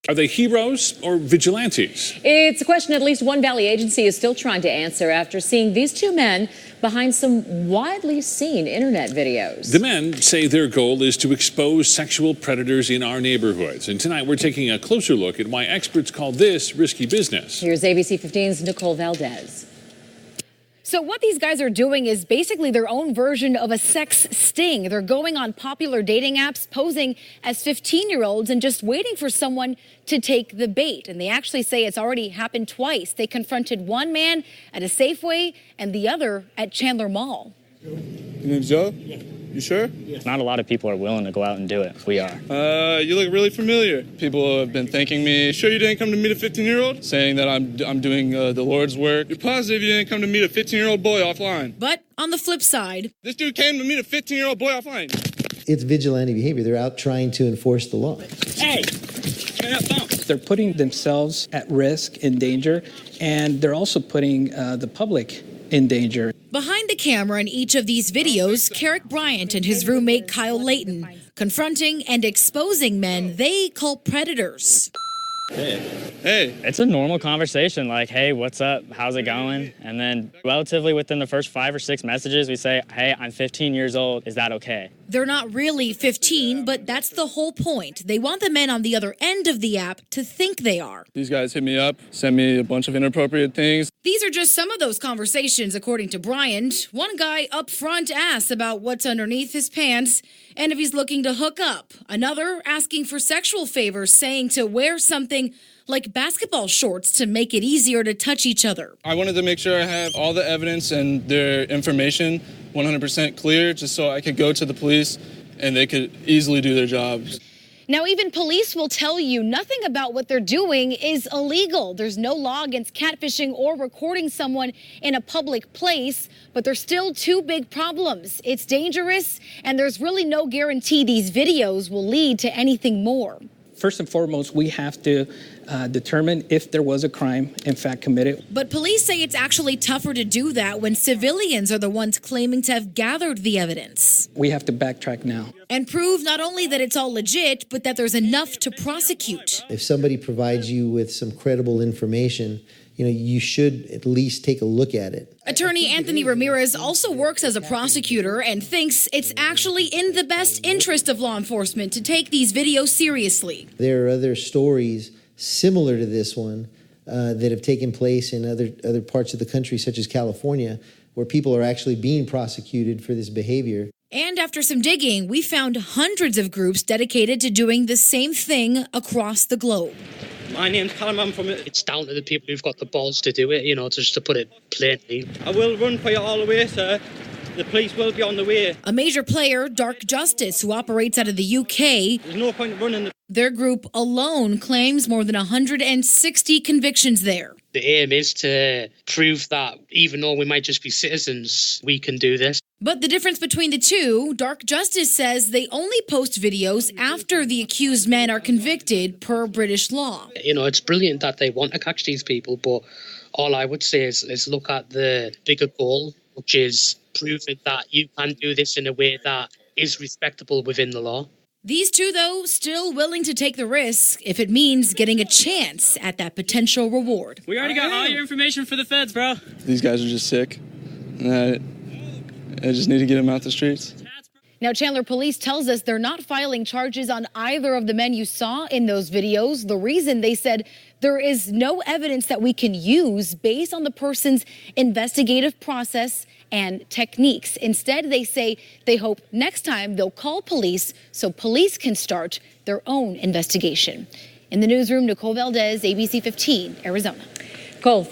Are they heroes or vigilantes? It's a question at least one Valley agency is still trying to answer after seeing these two men behind some widely seen internet videos. The men say their goal is to expose sexual predators in our neighborhoods. And tonight we're taking a closer look at why experts call this risky business. Here's ABC 15's Nicole Valdes. So what these guys are doing is basically their own version of a sex sting. They're going on popular dating apps, posing as 15-year-olds and just waiting for someone to take the bait. And they actually say it's already happened twice. They confronted one man at a Safeway and the other at Chandler Mall. Your name's Joe? Yeah. You sure? Yes. Not a lot of people are willing to go out and do it. We are. You look really familiar. People have been thanking me. Sure you didn't come to meet a 15-year-old? Saying that I'm doing the Lord's work. You're positive you didn't come to meet a 15-year-old boy offline? But on the flip side, this dude came to meet a 15-year-old boy offline. It's vigilante behavior. They're out trying to enforce the law. Hey! They're putting themselves at risk, in danger, and they're also putting the public in danger. behind the camera in each of these videos, Kerrick Bryant and his roommate Kyle Layton confronting and exposing men they call predators. Hey. It's a normal conversation, like, hey, what's up? How's it going? And then relatively within the first 5 or 6 messages, we say, hey, I'm 15 years old. Is that okay? They're not really 15, but that's the whole point. They want the men on the other end of the app to think they are. These guys hit me up, sent me a bunch of inappropriate things. These are just some of those conversations, according to Bryant. One guy up front asks about what's underneath his pants and if he's looking to hook up. Another asking for sexual favors, saying to wear something like basketball shorts to make it easier to touch each other. I wanted to make sure I have all the evidence and their information 100% clear, just so I could go to the police and they could easily do their jobs. Now, even police will tell you nothing about what they're doing is illegal. There's no law against catfishing or recording someone in a public place, but there's still 2 big problems. It's dangerous, and there's really no guarantee these videos will lead to anything more. First and foremost, we have to determine if there was a crime, in fact, committed. But police say it's actually tougher to do that when civilians are the ones claiming to have gathered the evidence. We have to backtrack now. And prove not only that it's all legit, but that there's enough to prosecute. If somebody provides you with some credible information, you should at least take a look at it. Attorney Anthony Ramirez also works as a prosecutor and thinks it's actually in the best interest of law enforcement to take these videos seriously. There are other stories similar to this one that have taken place in other parts of the country, such as California, where people are actually being prosecuted for this behavior. And after some digging, we found hundreds of groups dedicated to doing the same thing across the globe. My name's Callum, I'm from it. It's down to the people who've got the balls to do it, just to put it plainly. I will run for you all the way, sir. The police will be on the way. A major player, Dark Justice, who operates out of the UK. There's no point running. Their group alone claims more than 160 convictions there. The aim is to prove that even though we might just be citizens, we can do this. But the difference between the two, Dark Justice says they only post videos after the accused men are convicted per British law. It's brilliant that they want to catch these people, but all I would say is look at the bigger goal, which is proving that you can do this in a way that is respectable within the law. These two, though, still willing to take the risk if it means getting a chance at that potential reward. We already got all your information for the feds, bro. These guys are just sick. I just need to get them out the streets. Now, Chandler Police tells us they're not filing charges on either of the men you saw in those videos. The reason, they said, there is no evidence that we can use based on the person's investigative process and techniques. Instead, they say they hope next time they'll call police so police can start their own investigation. In the newsroom, Nicole Valdes, ABC 15, Arizona. Nicole.